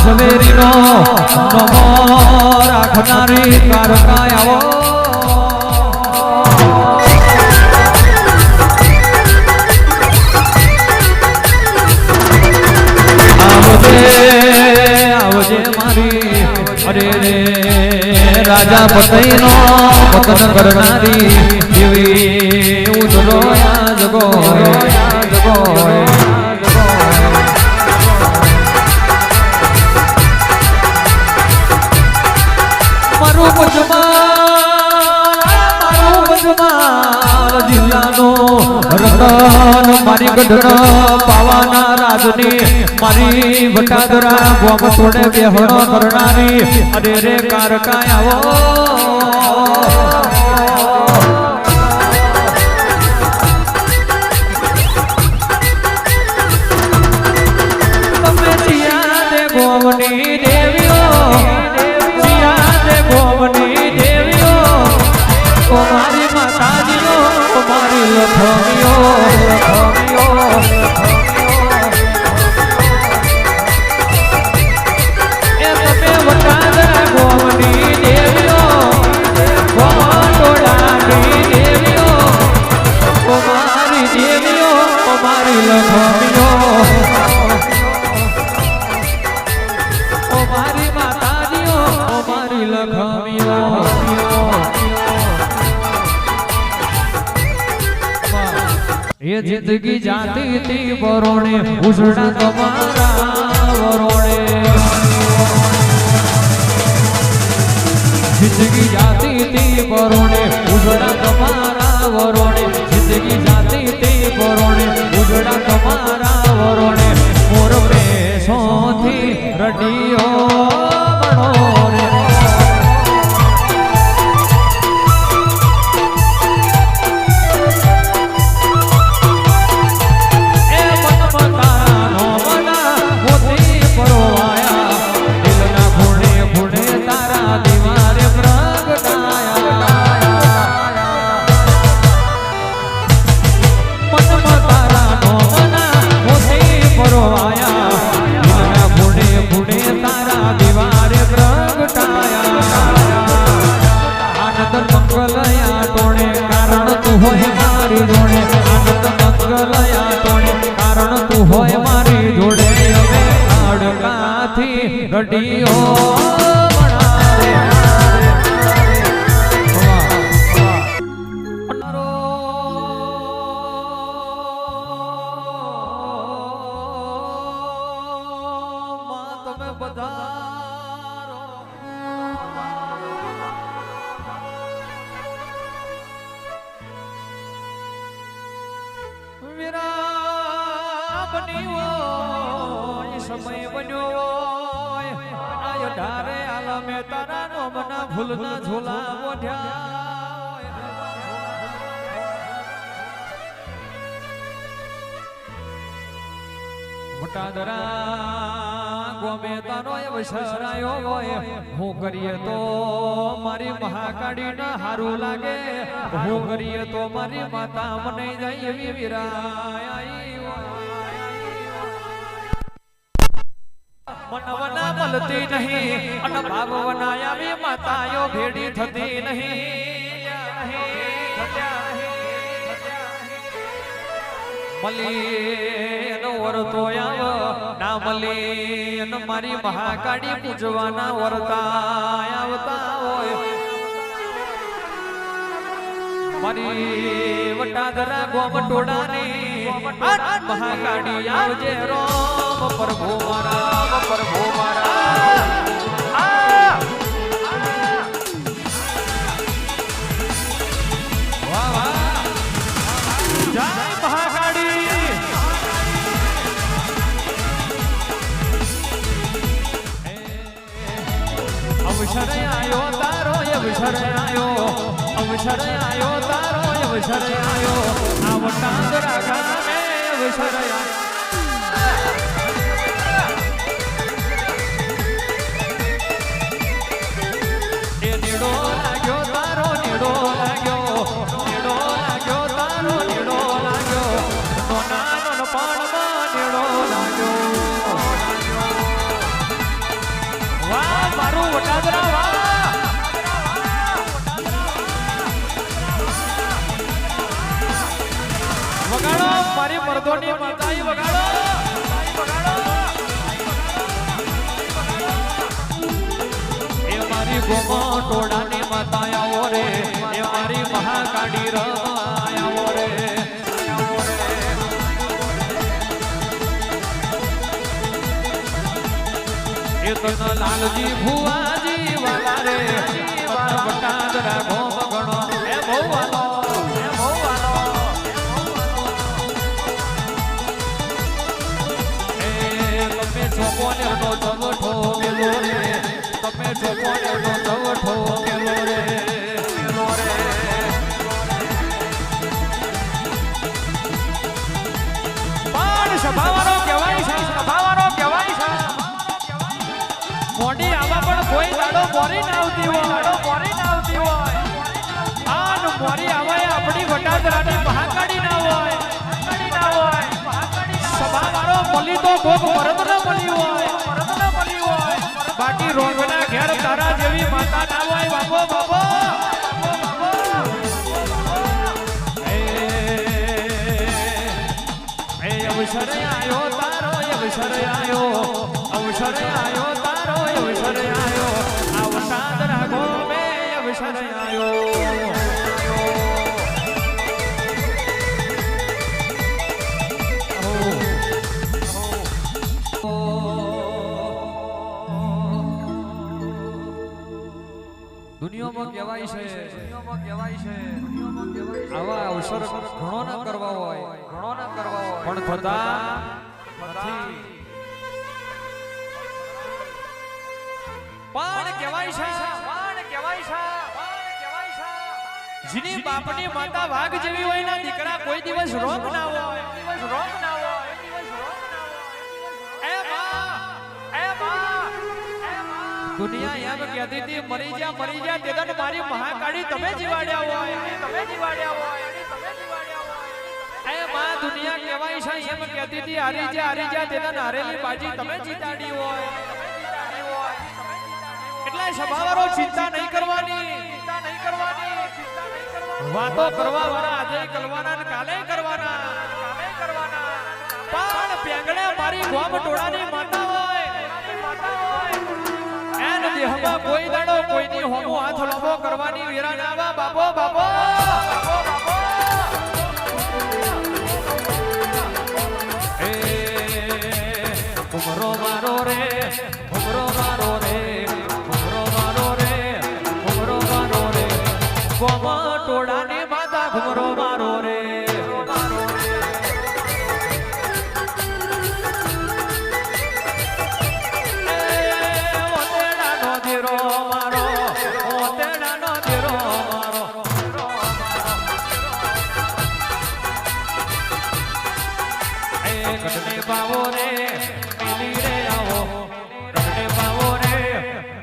સવેરીનો નમો રાખનારી કારકાય આવો આવજે મારી અરે રે રાજા પતઈનો પતન કરનારી એવી ઉધરો જગો મારું પંચમહાલ જિલ્લાનો રતન મારી ગઢડા પાવાના રાજની મારી વટાદરા ગોમ થોડે બેહણો કરનારી અરે રે કારકાય આવો તમે જીયા દે ગોમની દેવીઓ જીયા દે ગોમની દેવીઓ ઓ મારી માતાજીઓ ઓ મારી લખમીઓ ये जिंदगी जाती थी वरोणे उजड़ा तुम्हारा वरोणे जिंदगी जाती थी वरोणे उजड़ा तुम्हारा वरोणे जिंदगी जाती थी वरोणे उजड़ा तुम्हारा वरोणे मोर पे सोथी रडियो बनोरे रडियो बनावे मां तुम्हें बधारो वीरा बनियो समय बन्यो ढारे आला में तारा नो मना भूलना झोला मोढ्या वटादरा गोमे तारो अवसर आयो होय હું કરીએ તો મારી મહાકાળી ના હારું લાગે હું કરીએ તો મારી માતા મને જાય એવી વીરાય मनवना मलती नहीं अन भाववनाया भी मातायो भेड़ी थती नहीं मलीन वरतो आव ना मलीन मारी महाकाड़ी पूजवाना वरता आवता होय मारी वटादरा गोम टोडानी महाकाड़ी आवजे रोम प्रभु मारा जय महाकाड़ी अवसर आयो तारो अवसर आयो तारो अवसर आयो आवटांदरा गामे अवसर आयो नीडो लाग्यो तारो नीडो लाग्यो तारो नीडो लाग्यो नोना नोन पाणमा नीडो लाग्यो ગરદોની માતાઈ વગાડો એ મારી ગોમો ટોળાની માતા આવો રે એ મારી મહાકાળી રમાયા રે એ તો લાલજી ભુવાજી વાલા રે વટાદરા ગોમ ગણો એ બહુ વાલો છોકોને નો જવઠો મેલો રે તમે છોકોને નો જવઠો મેલો રે પણ સભાવાળો કહેવાય છે મોડી આવા પણ કોઈ દાડો મોરી ના આવતી હોય આન મોરી આવાય આપણી વટાદરાની મહાકાળી ના હોય સભાવાળો મળી તો ભોગ મરદ ન મળી હોય બાકી રોગના ઘેર તારા જેવી માતા ના હોય બાપો એ અવસર આયો તારો અવસર આયો તારો અવસર આયો આ વટાદરા ગોમે અવસર આયો દુનિયામાં કહેવાય છે આવા અવસર ઘણો ના કરવા હોય પણ થતા નથી પણ કહેવાય છે જેની બાપની માતા વાઘ જેવી હોય ના દીકરા કોઈ દિવસ રોગ ના હોય દુનિયા એમ કહેતી હતી મરી જા તેદન મારી મહાકાળી તમે જીવાડ્યા હોય એ માં દુનિયા કહેવાય છે એમ કહેતી હતી હારી જા તેદન હારેલી બાજી તમે જીતાડી હોય એટલે સભાવાળો ચિંતા નહીં કરવાની વાતો કરવા વાળા આજે કરવાના ને કાલે કરવાના પણ પેંગડે મારી ગોમ ટોળાની માતા હોય દેહમાં કોઈ દાડો કોઈની હોમો હાથ લંબો કરવાની વેરા ના આવા બાપો એ ઘુમરો મારો રે ગોમા ટોળાની માતા ઘુમરો મારો રે બાવો રે મેલી રે આવો બાવો રે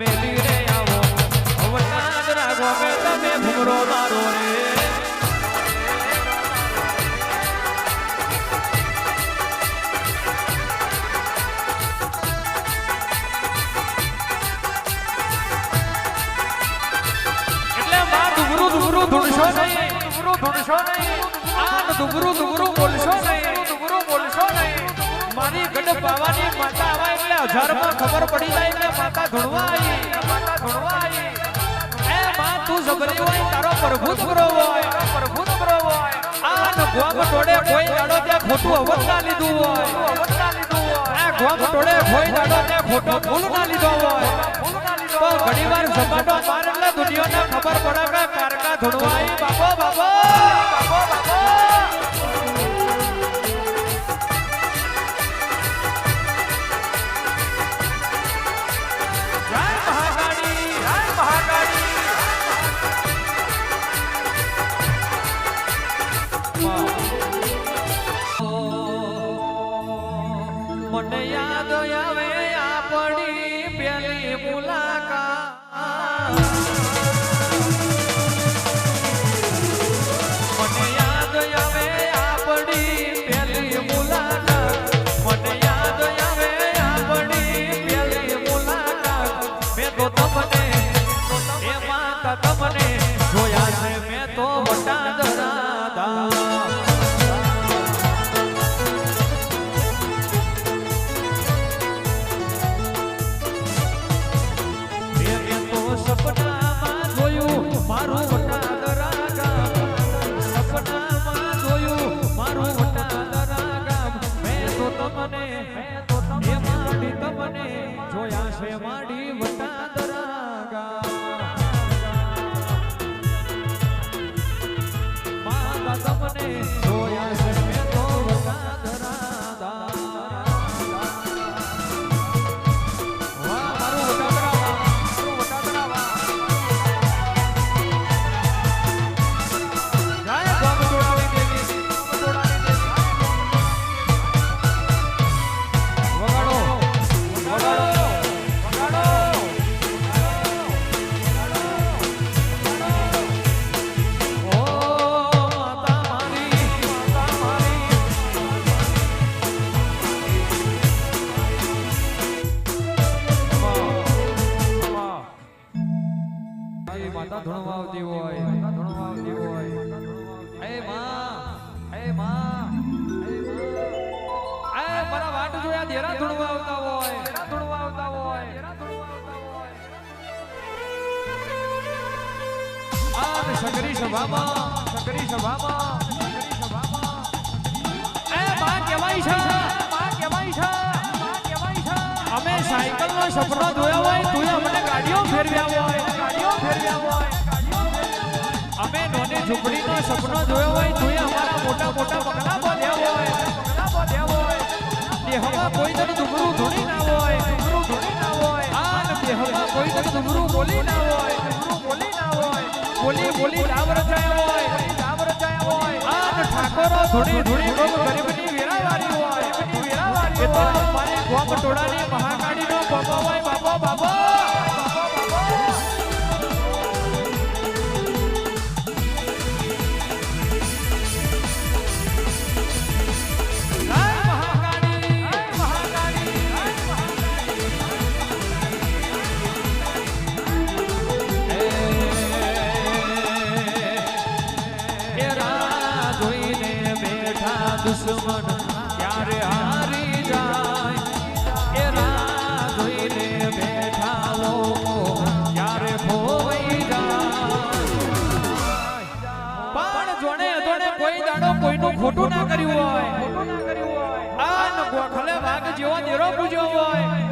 મેલી રે આવો વટાદરા ગોમે તમે ઘુમરો મારો રે એટલે માં દુબરું ધૂણશો નહીં આન દુબરું બોલશો નહીં મારી ગઢ પાવાની માતા આવા એટલે 1000 માં ખબર પડી જાય એટલે માતા ધૂણવા આવી એ માં તું જબરી હોય તારો પ્રભુત કરો હોય આન ગોમ ટોડે કોઈ દાડો ત્યાં ખોટું અવત ના લીધું હોય આ ગોમ ટોડે કોઈ દાડો ત્યાં ખોટો ભૂલ ના લીધો હોય તો ઘણીવાર ઝપાટો માર એટલે દુનિયાને ખબર પડે કે કારકા ધૂણવા આવી બાપો મને યાદ આવે આપણી પેલી મુલાકાત મને યાદ આવે આપણી પેલી મુલાકાત મેં તો તમને એ માતા તમને જોયા છે મેં તો વટાદરા હોય ધૂણવા આવતી હોય હે માં હે માં એ મારા વાટ જોયા દેરા ધૂણવા આવતા હોય ધૂણવા આવતા હોય આ સગરી સભામાં એ માં કહેવાય છે અમે સાયકલ નો સપનો જોયો હોય તું અમને ગાડીઓ ફેરવ્યા હોય અમે નોની ઝૂંપડી નો સપનો જોયો હોય તું અમારા મોટા બંગલા બાંધ્યા હોય દેહમાં કોઈ તને ડુંગરું ધૂણી ના હોય આ દેહમાં કોઈ તને ડુંગરું બોલી ના હોય બોલી ડાબર જાય હોય આ ઠાકોરો ધૂણી બહુ ગરીબની વેરાવાળી હોય એ તો મારી ગોમ ટોળાની મહાકાળીનો બાબા હોય બાબા દુશ્મન ક્યારે હારી જાય એ રાહ જોઈને બેઠા લોકો ક્યારે ખોવાઈ જાય પણ જોણે કોઈ દાડો કોઈનું ખોટું ના કર્યું હોય આ ન ગોખલે વાઘ જેવો દેરો પૂજ્યો હોય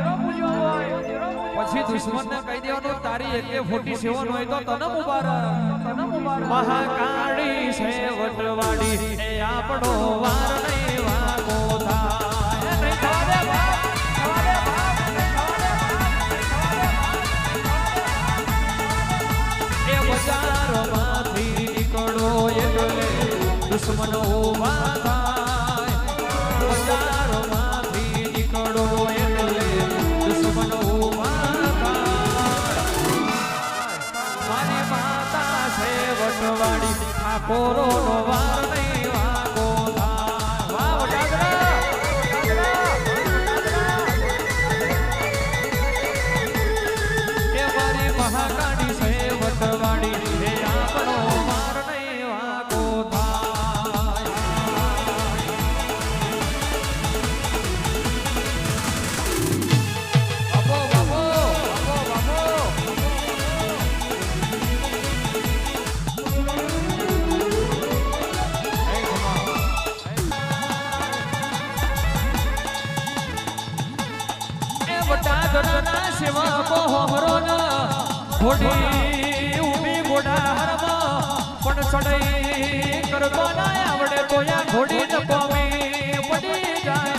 પછી દુશ્મનને કહી દેવાનું તારી એટલે ફોટી સેવન હોય તો તને મુબારક મહાકાળી છે વટવાડી એ આપણો વાર નહીં વાગો થાય નહીં થવા દે એ બજારમાંથી નીકળો એટલે દુશ્મન ઉભા થાય બજારમાંથી નીકળો એટલે દુશ્મન વટવાડી ઠાકોરો નો વાર નહીં વાગો એ મારી મહાકાળી છે વટવાડી એ આપણો વાર નહીં વાગો સેવા કોહરો ઘોડી ઉભી ઘોડા હરમાં પણ ચડઈ કરતો ના આવડે તો યા ઘોડી ન કોમી પડી જાય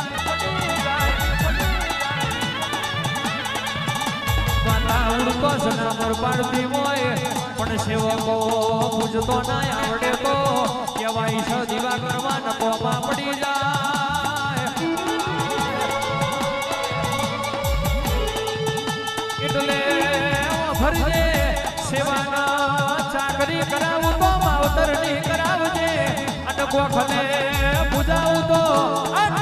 માતા ઉડતો જનાવર પાડતી હોય પણ સેવકો પૂજતો ના આવડે તો કેવાય છે દીવા કરવા ન કોમાં પડી જાય એટલે ફરજે સેવાના ચાકરી કરાવું તો માવતરની કરાવજે અને ગોખલે પૂજાવું તો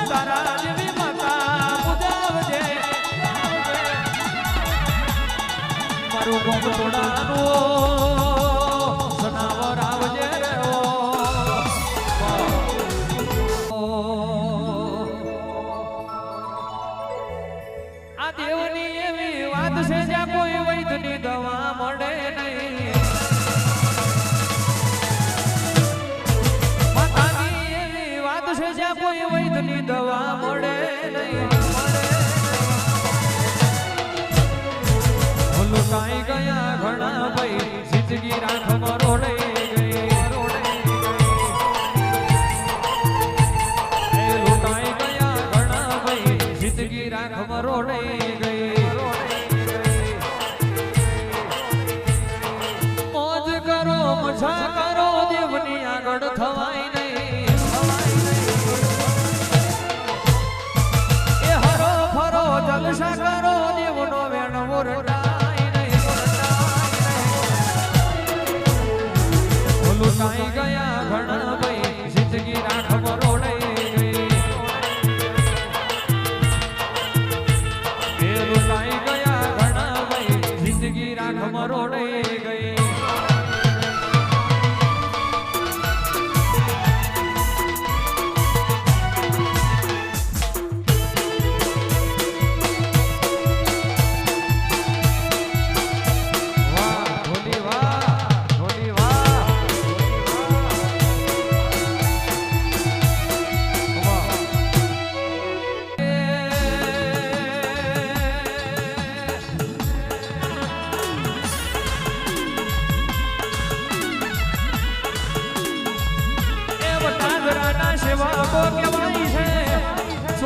તારા જેવી માતા પૂજાવજે મારું ગોમ તોડાનું સનાવર આવજે આ દેવની એવી વાત છે જ્યાં કોઈ વૈદ્યની દવા મળે નહીં માતાની એવી વાત છે જ્યાં કોઈ વૈદ્યની દવા મળે નહીં લૂંટાઈ ગયા ઘણા ભાઈ જિંદગી રાખમાં રોડાઈ ગઈ લૂંટાઈ ગયા ઘણા ભાઈ જિંદગી રાખમાં રોડાઈ ગઈ મોજ કરો મજા કરો દેવની આગળ થવાય નહીં એ હરો ફરો જલસા કરો દેવનો વેણવો રટાય નહીં લૂંટાઈ ગયા ઘણા ભાઈ જિંદગી રાખમાં રોડાઈ ગઈ એ લૂંટાઈ ગયા ઘણા ભાઈ જિંદગી રાખમાં રોડાઈ ગઈ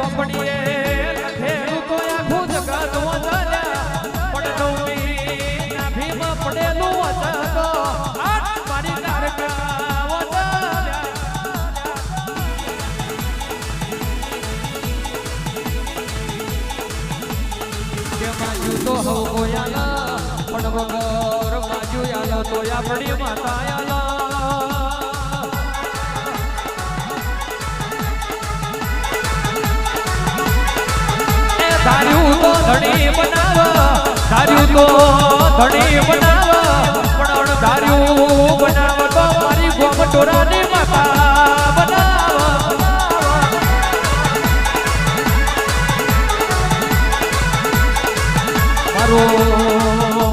ચોપડીએ લખેલું તો આખું જગત વચાલ્યા પણ નવમી નાભીમાં પડેલું વચતો આજ મારી તારકા વચાલ્યા કે માજુ તો હવ કોયાલા પણ વગર માજુ યાલો તો આપણી માતા યાલા ધાર્યું તો ધણી બનાવ ધાર્યું તો ધણી બનાવ પણ ધાર્યું બનાવ તો મારી ગોમટોરાની માતા બનાવ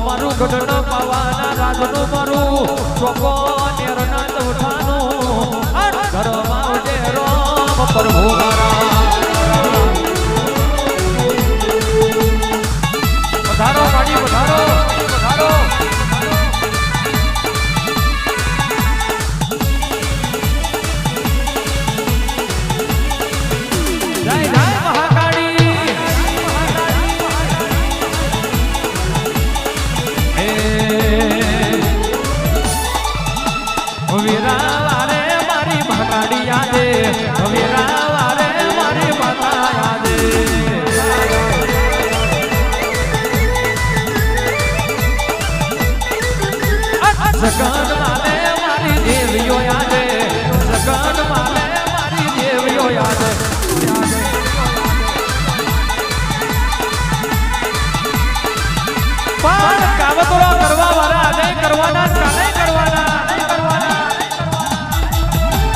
મારું ગઢનો પાવાના રાજનું મારું ચોકો નેરના ચૌઠાનું ઘરમાં આવજે રોમ પ્રભુ વધારો માડી વધારો વધારો જય જય મહાકાળી વીરા વારે મારી મહાકાળી યાદે વીરા વારે મારી માતા યાદે જગન માલે મારી દેવીઓ યાદે જગન માલે મારી દેવીઓ યાદે પણ કાવતરો કરવા વાળા આજે કરવાના કાલે કરવાના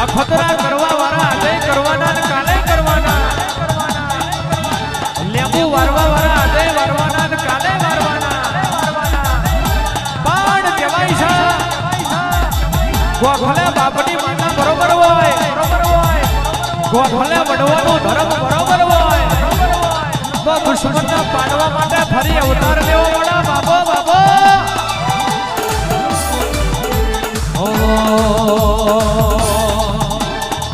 અખતરા કરવા વાળા આજે કરવાના કાલે કરવાના લેબુ વારવા વાળા આજે વારવાના કાલે વારવાના પણ કહેવાય છે ગોખલે બાપની માતા બરોબર હોય ગોખલે વડવાનો ધર્મ બરોબર હોય તો દુશ્મનને પાડવા માટે ફરી અવતાર લેવો પડે બાબો બાબો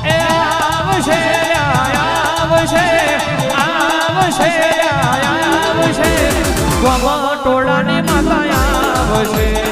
એ આવશે આવશે આવશે આવશે ગોમટોળાની માતા આવશે